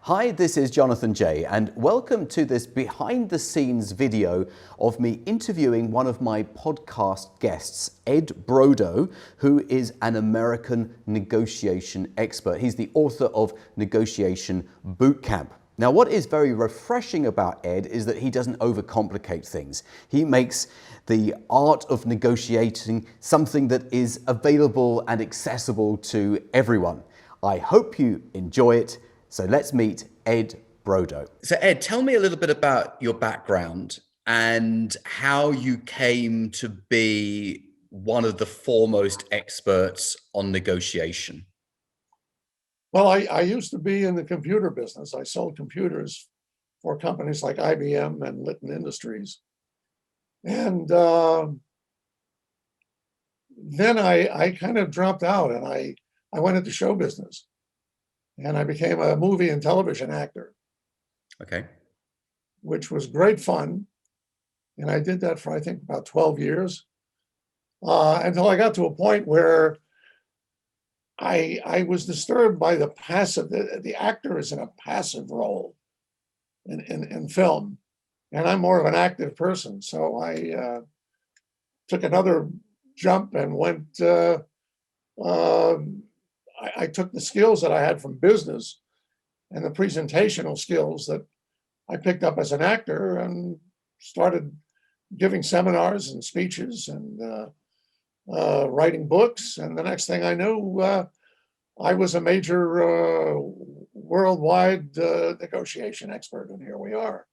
Hi, this is Jonathan J, and welcome to this behind the scenes video of me interviewing one of my podcast guests, Ed Brodo, who is an American negotiation expert. He's the author of Negotiation Bootcamp. Now, what is very refreshing about Ed is that he doesn't overcomplicate things. He makes the art of negotiating something that is available and accessible to everyone. I hope you enjoy it. So let's meet Ed Brodo. So Ed, tell me a little bit about your background and how you came to be one of the foremost experts on negotiation. Well, I used to be in the computer business. I sold computers for companies like IBM and Litton Industries. And then I kind of dropped out and I went into show business. And I became a movie and television actor. Okay. Which was great fun. And I did that for, I think, about 12 years, until I got to a point where I was disturbed by the passive, the actor is in a passive role in film. And I'm more of an active person. So I took another jump and went, I took the skills that I had from business and the presentational skills that I picked up as an actor and started giving seminars and speeches and writing books. And the next thing I knew, I was a major worldwide negotiation expert, and here we are.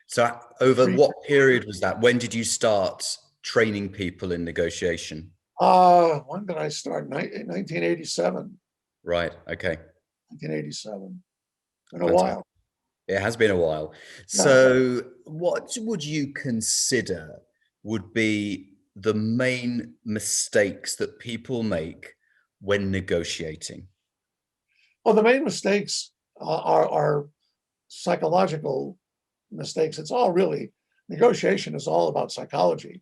So over what period was that? When did you start training people in negotiation? When did I start? 1987. Right. Okay. 1987. Been a while. It has been a while. So what would you consider would be the main mistakes that people make when negotiating? Well, the main mistakes are psychological mistakes. It's all really, negotiation is all about psychology.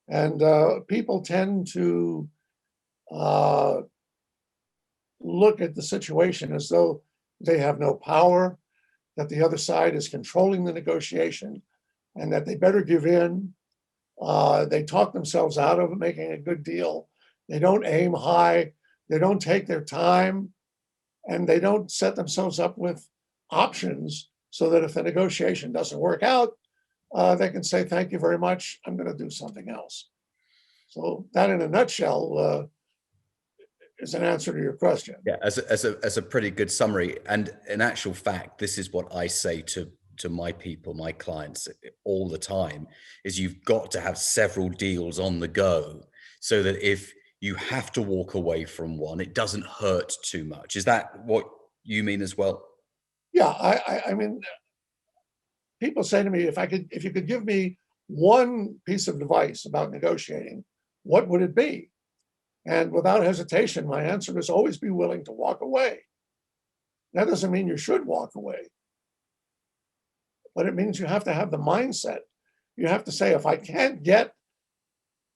And people tend to look at the situation as though they have no power, that the other side is controlling the negotiation, and that they better give in. They talk themselves out of making a good deal. They don't aim high. They don't take their time, and they don't set themselves up with options so that if the negotiation doesn't work out, they can say, thank you very much, I'm going to do something else. So that in a nutshell is an answer to your question. Yeah, as a pretty good summary. And in actual fact, this is what I say to my people, my clients all the time, is you've got to have several deals on the go so that if you have to walk away from one, it doesn't hurt too much. Is that what you mean as well? Yeah, I mean, people say to me, if you could give me one piece of advice about negotiating, what would it be? And without hesitation, my answer is always be willing to walk away. That doesn't mean you should walk away, but it means you have to have the mindset. You have to say, if I can't get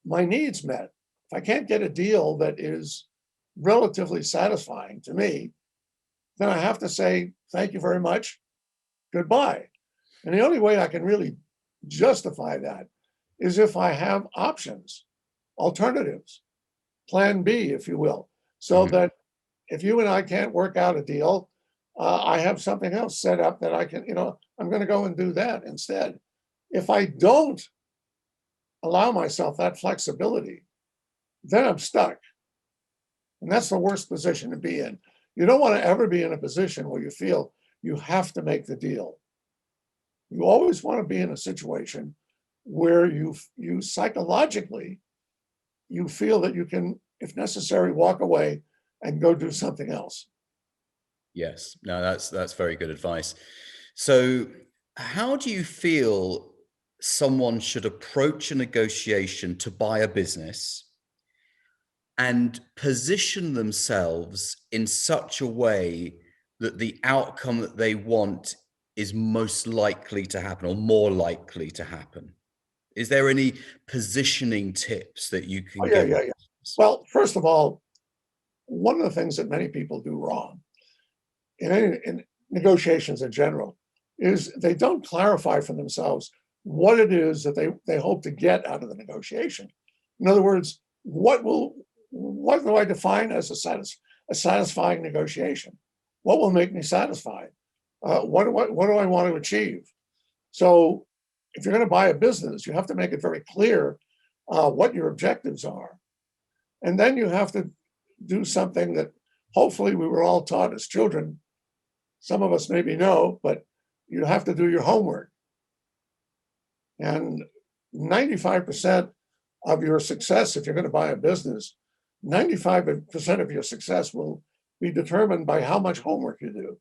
my needs met, if I can't get a deal that is relatively satisfying to me, then I have to say, thank you very much, goodbye. And the only way I can really justify that is if I have options, alternatives. Plan B, if you will, so that if you and I can't work out a deal, I have something else set up that I can, I'm going to go and do that instead. If I don't allow myself that flexibility, then I'm stuck. And that's the worst position to be in. You don't want to ever be in a position where you feel you have to make the deal. You always want to be in a situation where you psychologically, you feel that you can, if necessary, walk away and go do something else. Yes, no, that's very good advice. So how do you feel someone should approach a negotiation to buy a business and position themselves in such a way that the outcome that they want is most likely to happen or more likely to happen? Is there any positioning tips that you can give? Yeah. Well, first of all, one of the things that many people do wrong in negotiations in general, is they don't clarify for themselves what it is that they hope to get out of the negotiation. In other words, what do I define as a satisfying negotiation? What will make me satisfied? What do I want to achieve? So if you're going to buy a business, you have to make it very clear what your objectives are. And then you have to do something that hopefully we were all taught as children. Some of us maybe know, but you have to do your homework. And 95% of your success, if you're going to buy a business, 95% of your success will be determined by how much homework you do,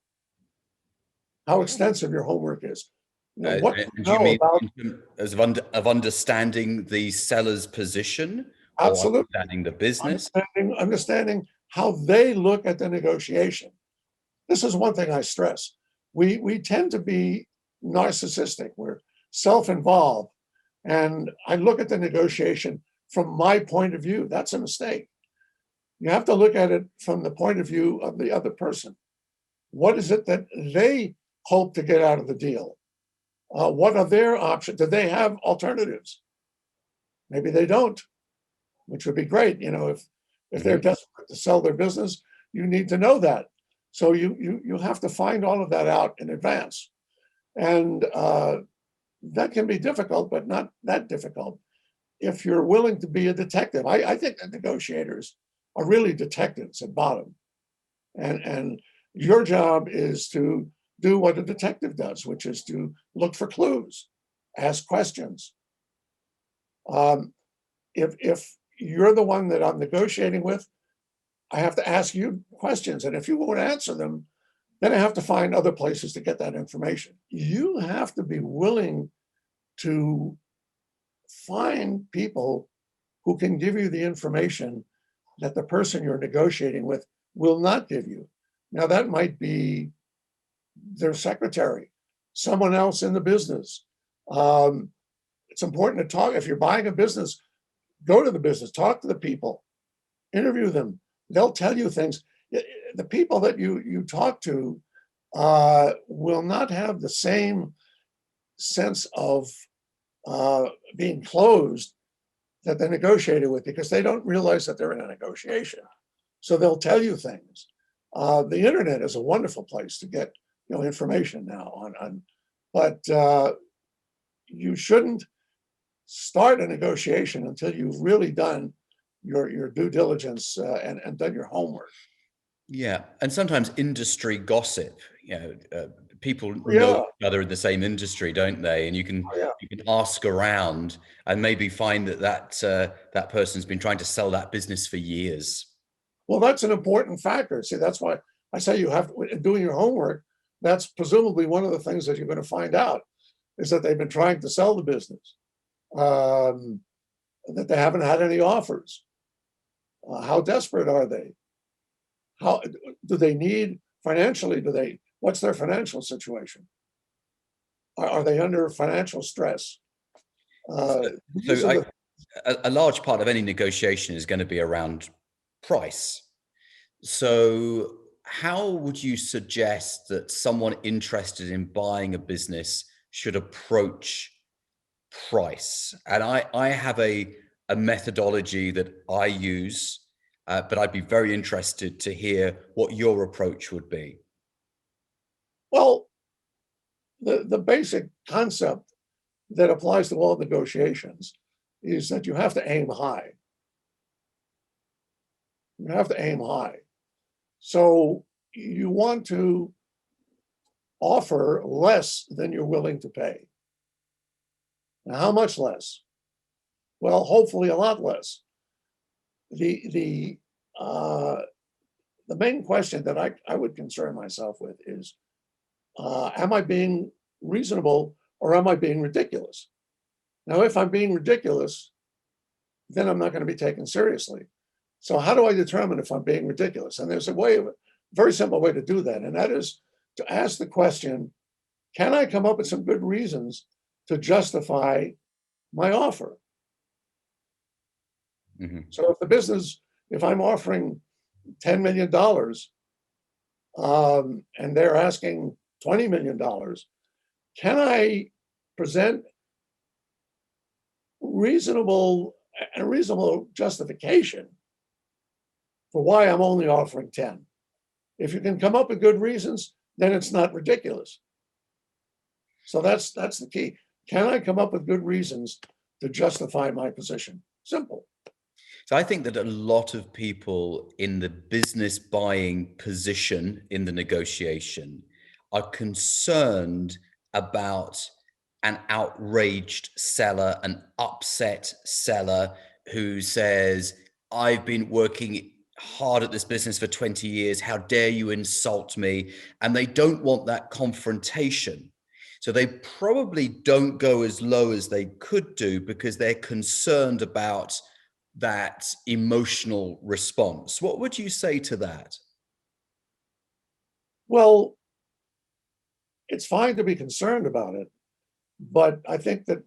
how extensive your homework is. What do you mean about, in terms of understanding the seller's position, absolutely, or understanding the business? Understanding how they look at the negotiation. This is one thing I stress. We tend to be narcissistic. We're self-involved. And I look at the negotiation from my point of view. That's a mistake. You have to look at it from the point of view of the other person. What is it that they hope to get out of the deal? What are their options? Do they have alternatives? Maybe they don't, which would be great. You know, if they're desperate to sell their business, you need to know that. So you have to find all of that out in advance. And that can be difficult, but not that difficult if you're willing to be a detective. I think that negotiators are really detectives at bottom. And your job is to do what a detective does, which is to look for clues, ask questions. If you're the one that I'm negotiating with, I have to ask you questions. And if you won't answer them, then I have to find other places to get that information. You have to be willing to find people who can give you the information that the person you're negotiating with will not give you. Now, that might be their secretary, someone else in the business. It's important to talk. If you're buying a business, go to the business, talk to the people, interview them. They'll tell you things. The people that you talk to will not have the same sense of being closed that they negotiated with, because they don't realize that they're in a negotiation. So they'll tell you things. The internet is a wonderful place to get information now but you shouldn't start a negotiation until you've really done your due diligence and done your homework. Yeah, and sometimes industry gossip. People know each other in the same industry, don't they? And you can ask around and maybe find that person's been trying to sell that business for years. Well, that's an important factor. See, that's why I say you have to, doing your homework. That's presumably one of the things that you're going to find out, is that they've been trying to sell the business, that they haven't had any offers. How desperate are they? How do they need financially? What's their financial situation? Are they under financial stress? A large part of any negotiation is going to be around price. So how would you suggest that someone interested in buying a business should approach price? And I have a methodology that I use, but I'd be very interested to hear what your approach would be. Well, the basic concept that applies to all negotiations is that you have to aim high. You have to aim high. So you want to offer less than you're willing to pay. Now, how much less? Well, hopefully a lot less. The main question that I would concern myself with is, am I being reasonable or am I being ridiculous? Now, if I'm being ridiculous, then I'm not going to be taken seriously. So how do I determine if I'm being ridiculous? And there's a very simple way to do that. And that is to ask the question, can I come up with some good reasons to justify my offer? Mm-hmm. So if I'm offering $10 million and they're asking $20 million, can I present a reasonable justification for why I'm only offering 10? If you can come up with good reasons, then it's not ridiculous. So that's the key. Can I come up with good reasons to justify my position? Simple. So I think that a lot of people in the business buying position in the negotiation are concerned about an outraged seller, an upset seller who says, I've been working hard at this business for 20 years. How dare you insult me? And they don't want that confrontation. So they probably don't go as low as they could do because they're concerned about that emotional response. What would you say to that? Well, it's fine to be concerned about it, but I think that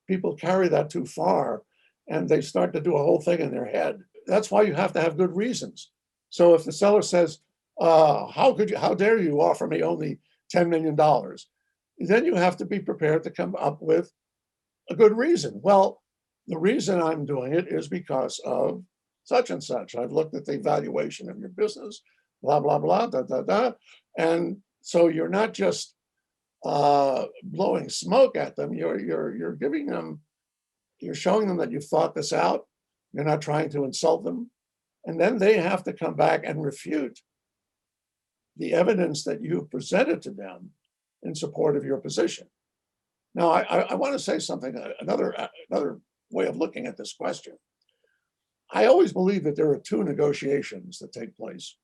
people carry that too far and they start to do a whole thing in their head. That's why you have to have good reasons. So if the seller says, how dare you offer me only $10 million? Then you have to be prepared to come up with a good reason. Well, the reason I'm doing it is because of such and such. I've looked at the valuation of your business, blah, blah, blah, da, da, da. And so you're not just blowing smoke at them. You're giving them, you're showing them that you've thought this out. You're not trying to insult them. And then they have to come back and refute the evidence that you've presented to them in support of your position. Now, I want to say something, another way of looking at this question. I always believe that there are two negotiations that take place.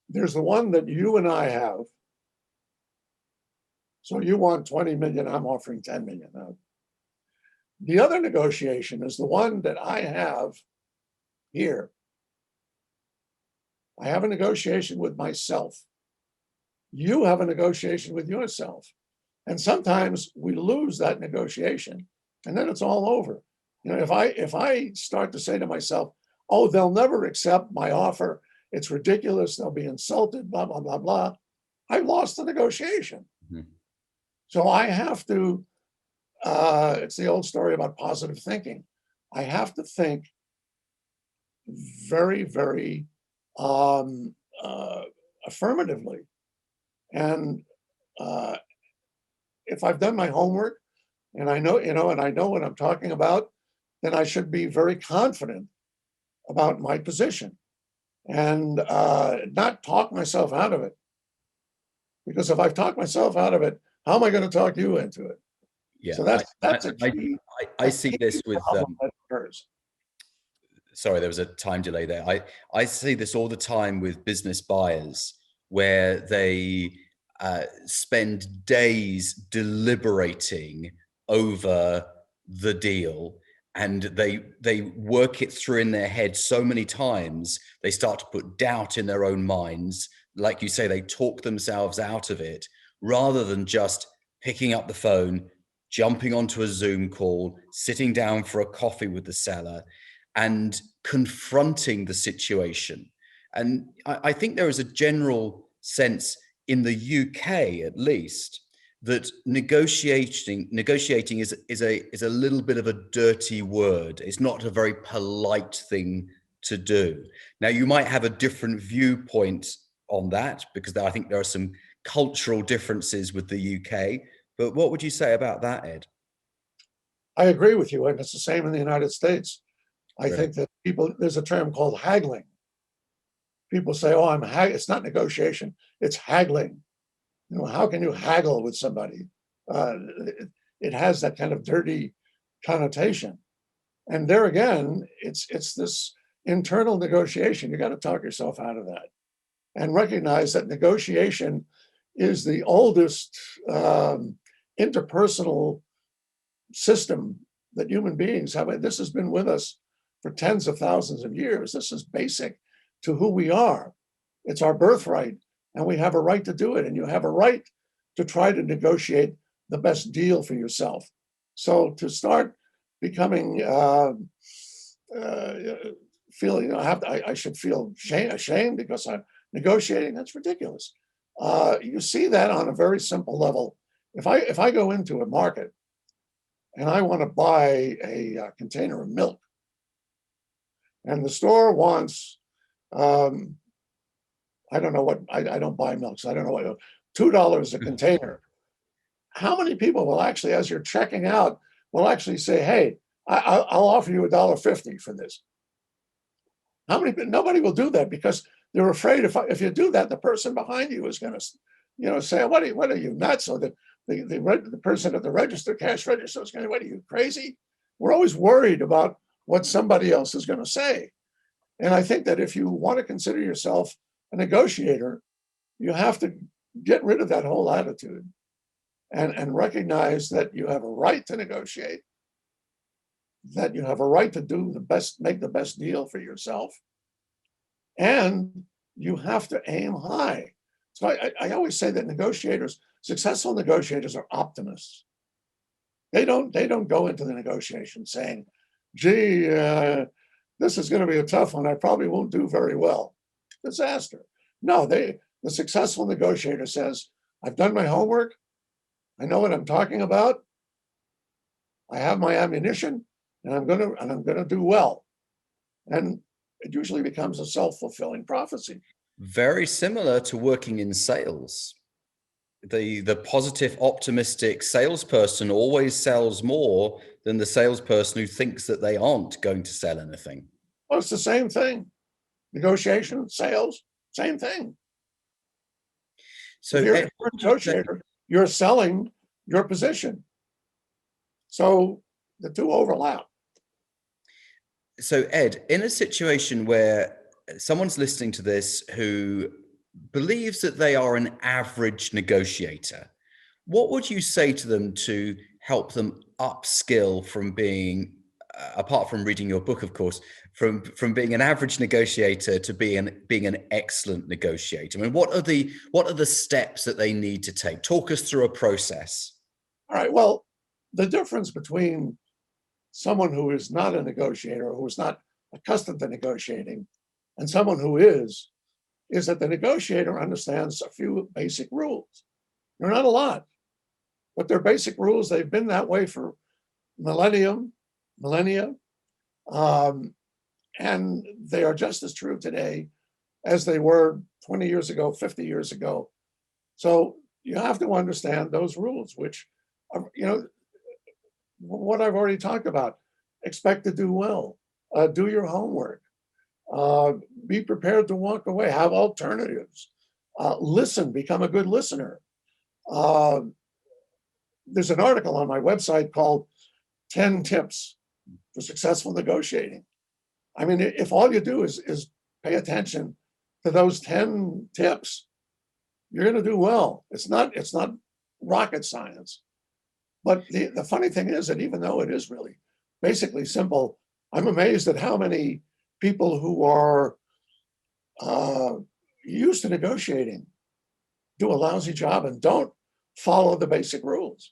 There's the one that you and I have. So you want 20 million, I'm offering 10 million. The other negotiation is the one that I have here. I have a negotiation with myself. You have a negotiation with yourself. And sometimes we lose that negotiation and then it's all over. You know, if I start to say to myself, oh, they'll never accept my offer, it's ridiculous, they'll be insulted, blah, blah, blah, blah, I've lost the negotiation. Mm-hmm. So I have to, it's the old story about positive thinking. I have to think very, very affirmatively. And if I've done my homework and I know, and I know what I'm talking about, then I should be very confident about my position and not talk myself out of it. Because if I've talked myself out of it, how am I going to talk you into it? Yeah, so that's a key. I see this with. Sorry, there was a time delay there. I see this all the time with business buyers where they spend days deliberating over the deal and they work it through in their head so many times, they start to put doubt in their own minds. Like you say, they talk themselves out of it rather than just picking up the phone, jumping onto a Zoom call, sitting down for a coffee with the seller and confronting the situation. And I think there is a general sense in the UK, at least, that negotiating is a little bit of a dirty word. It's not a very polite thing to do. Now, you might have a different viewpoint on that because I think there are some cultural differences with the UK. But what would you say about that, Ed? I agree with you, and it's the same in the United States. I think that there's a term called haggling. People say, oh, it's not negotiation, it's haggling. You know, how can you haggle with somebody? It has that kind of dirty connotation. And there again, it's this internal negotiation. You got to talk yourself out of that and recognize that negotiation is the oldest interpersonal system that human beings have. This has been with us for tens of thousands of years. This is basic to who we are. It's our birthright, and we have a right to do it. And you have a right to try to negotiate the best deal for yourself. So to start becoming, feeling, I should feel ashamed because I'm negotiating, that's ridiculous. You see that on a very simple level. If I go into a market and I want to buy a container of milk, and the store wants, um, I don't know what, I don't buy milk, so I don't know what, $2 a container. How many people will actually, as you're checking out, will actually say, "Hey, I'll offer you $1.50 for this"? How many? Nobody will do that because they're afraid if you do that, the person behind you is going to, say, "What are you nuts?" Or the person at the register, cash register, is going to, "What are you, crazy?" We're always worried about what somebody else is going to say. And I think that if you want to consider yourself a negotiator, you have to get rid of that whole attitude and recognize that you have a right to negotiate, that you have a right to do the best, make the best deal for yourself, and you have to aim high. So I always say that successful negotiators are optimists. They don't go into the negotiation saying, "Gee, this is going to be a tough one. I probably won't do very well." Disaster. No, the successful negotiator says, "I've done my homework. I know what I'm talking about. I have my ammunition, and I'm gonna do well." And it usually becomes a self-fulfilling prophecy. Very similar to working in sales. The positive, optimistic salesperson always sells more than the salesperson who thinks that they aren't going to sell anything. Well, it's the same thing. Negotiation, sales, same thing. So, If you're Ed, a what would you say? negotiator, you're selling your position. So the two overlap. So, Ed, in a situation where someone's listening to this who believes that they are an average negotiator, what would you say to them to help them upskill from being, apart from reading your book, of course, from being an average negotiator to being an excellent negotiator? I mean, what are the steps that they need to take? Talk us through a process. All right. Well, the difference between someone who is not a negotiator, who is not accustomed to negotiating, and someone who is that the negotiator understands a few basic rules. They're not a lot, but they're basic rules. They've been that way for millennia, um, and they are just as true today as they were 20 years ago, 50 years ago. So you have to understand those rules, which are, what I've already talked about. Expect to do well, do your homework, uh, be prepared to walk away, have alternatives, listen, become a good listener. Uh, there's an article on my website called 10 Tips for Successful Negotiating. I mean, if all you do is pay attention to those 10 tips, you're going to do well. It's not rocket science. But the funny thing is that even though it is really basically simple, I'm amazed at how many people who are uh, used to negotiating do a lousy job and don't follow the basic rules.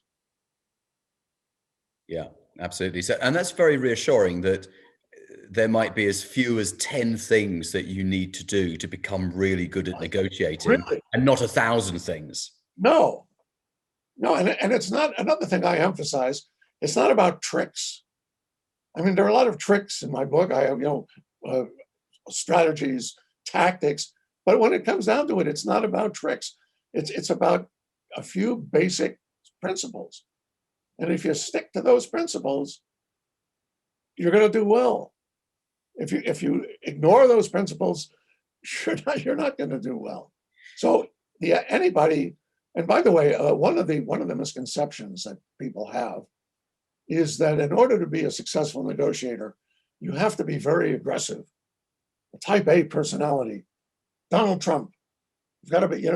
Yeah, absolutely. So, and that's very reassuring that there might be as few as 10 things that you need to do to become really good at negotiating, Really? and not 1,000 things. No, no. And it's not, another thing I emphasize, it's not about tricks. I mean, there are a lot of tricks in my book. I have, uh, strategies, tactics, but when it comes down to it, it's not about tricks. It's about a few basic principles. And if you stick to those principles, you're going to do well. If you ignore those principles, you're not going to do well. So yeah, anybody. And by the way, one of the misconceptions that people have is that in order to be a successful negotiator, you have to be very aggressive, a type A personality, Donald Trump. You've got to be,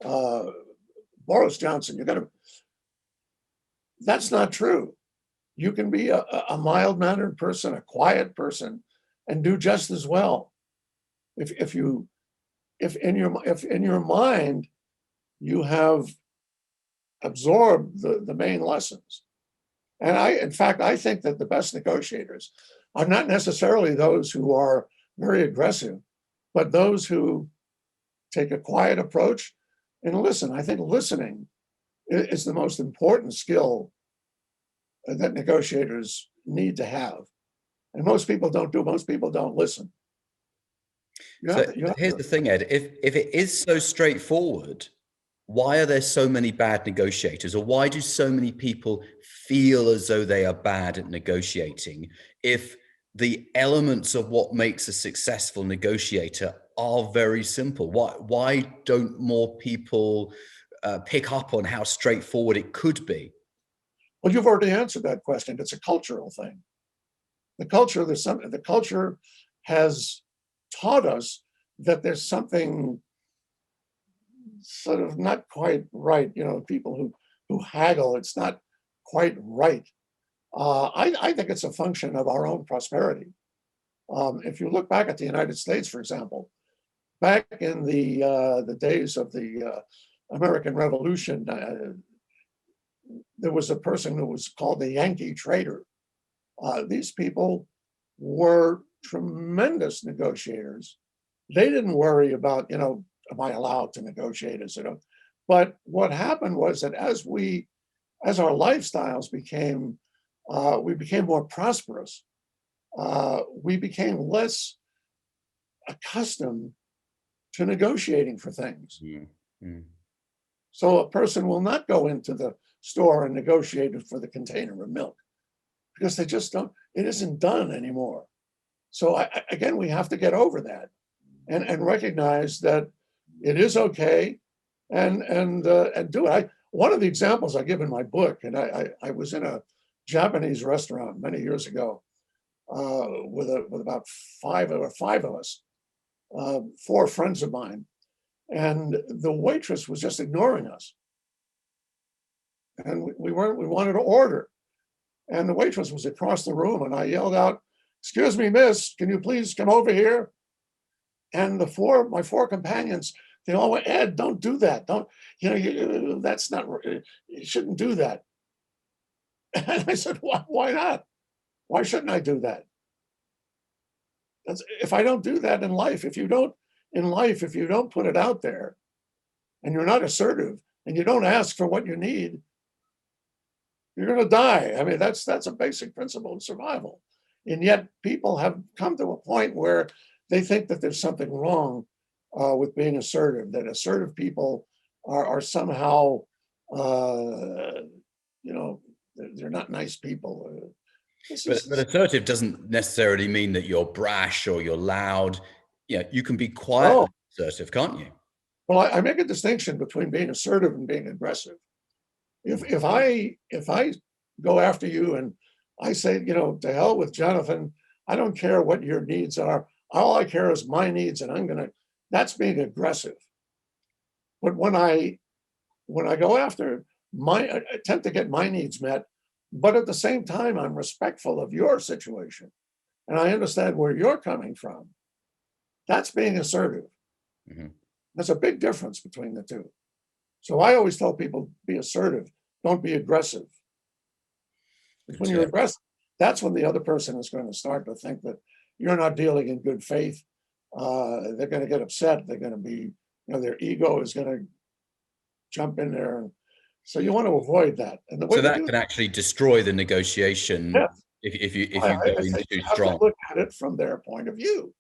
uh, Boris Johnson. You've got to. That's not true. You can be a mild-mannered person, a quiet person, and do just as well. If in your mind you have absorbed the main lessons. And in fact, I think that the best negotiators are not necessarily those who are very aggressive, but those who take a quiet approach, And listen, I think listening is the most important skill that negotiators need to have. And most people don't do. Most people don't listen. You So have to. You have here's to. the thing, Ed. If it is so straightforward, why are there so many bad negotiators, or why do so many people feel as though they are bad at negotiating if the elements of what makes a successful negotiator are very simple? Why don't more people pick up on how straightforward it could be? Well, you've already answered that question. It's a cultural thing. The culture. There's something. The culture has taught us that there's something sort of not quite right. People who haggle. It's not quite right. I think it's a function of our own prosperity. If you look back at the United States, for example, back in the days of the American Revolution, there was a person who was called the Yankee Trader. These people were tremendous negotiators. They didn't worry about, am I allowed to negotiate? But what happened was that as our lifestyles we became more prosperous. We became less accustomed to negotiating for things. Mm, mm. So a person will not go into the store and negotiate for the container of milk because they just don't, it isn't done anymore. So again, we have to get over that and recognize that it is okay and do it. One of the examples I give in my book, and I was in a Japanese restaurant many years ago with about five of us, four friends of mine, and the waitress was just ignoring us. And we wanted to order, and the waitress was across the room, and I yelled out, "Excuse me, miss, can you please come over here?" And my four companions, they all went, "Ed, don't do that. Don't, that's not, you shouldn't do that." And I said, why not? Why shouldn't I do that? If I don't do that in life, if you don't put it out there and you're not assertive and you don't ask for what you need, you're going to die. I mean, that's a basic principle of survival. And yet people have come to a point where they think that there's something wrong with being assertive, that assertive people are somehow, they're not nice people. But assertive doesn't necessarily mean that you're brash or you're loud. You can be Oh, quietly assertive, can't you? well, I make a distinction between being assertive and being aggressive. If I go after you and I say, to hell with Jonathan, I don't care what your needs are. All I care is my needs, and that's being aggressive. But when I go after my attempt to get my needs met, but at the same time, I'm respectful of your situation and I understand where you're coming from. That's being assertive. Mhm. There's a big difference between the two. So I always tell people, be assertive, don't be aggressive. Because when you're So, aggressive, that's when the other person is going to start to think that you're not dealing in good faith. They're going to get upset. They're going to be, their ego is going to jump in there. And so you want to avoid that. And the way so to that do can that, actually destroy the negotiation yes, if you go I in say too you have to strong. look at it from their point of view.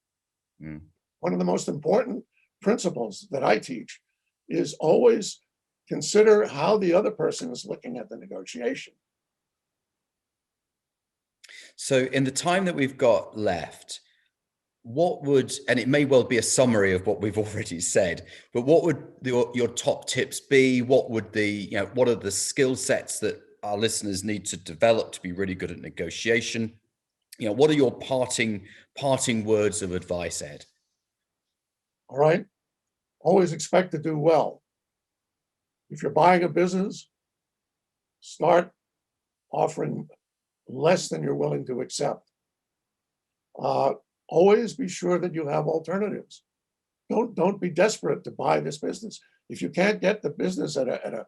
Mm. One of the most important principles that I teach is always consider how the other person is looking at the negotiation. So in the time that we've got left, what would, and it may well be a summary of what we've already said, but what would your top tips be? What would what are the skill sets that our listeners need to develop to be really good at negotiation? What are your parting words of advice, Ed? All right. Always expect to do well. If you're buying a business, start offering less than you're willing to accept. Uh, Always be sure that you have alternatives. Don't be desperate to buy this business. If you can't get the business at a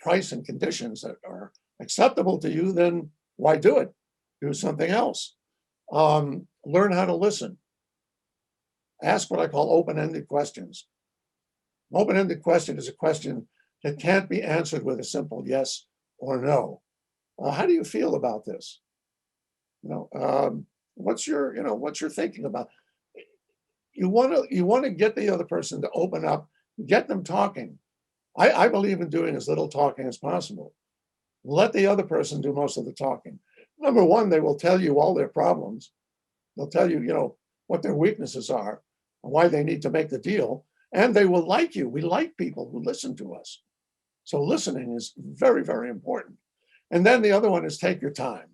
price and conditions that are acceptable to you, then why do it? Do something else. Learn how to listen. Ask what I call open-ended questions. An open-ended question is a question that can't be answered with a simple yes or no. How do you feel about this? What's your thinking about? You want to get the other person to open up, get them talking. I believe in doing as little talking as possible. Let the other person do most of the talking. Number one, they will tell you all their problems. They'll tell you, what their weaknesses are, and why they need to make the deal, and they will like you. We like people who listen to us. So listening is very, very important. And then the other one is take your time.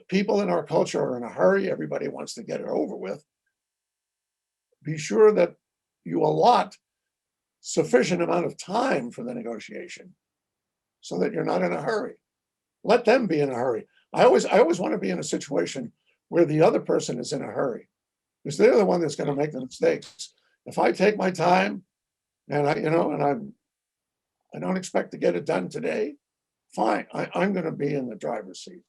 People in our culture are in a hurry. Everybody wants to get it over with. Be sure that you allot sufficient amount of time for the negotiation so that you're not in a hurry. Let them be in a hurry. I always want to be in a situation where the other person is in a hurry, because they're the one that's going to make the mistakes. If I take my time and I don't expect to get it done today, fine. I'm going to be in the driver's seat.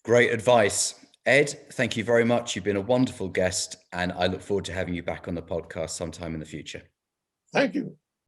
Great advice. Ed, thank you very much. You've been a wonderful guest, and I look forward to having you back on the podcast sometime in the future. Thank you.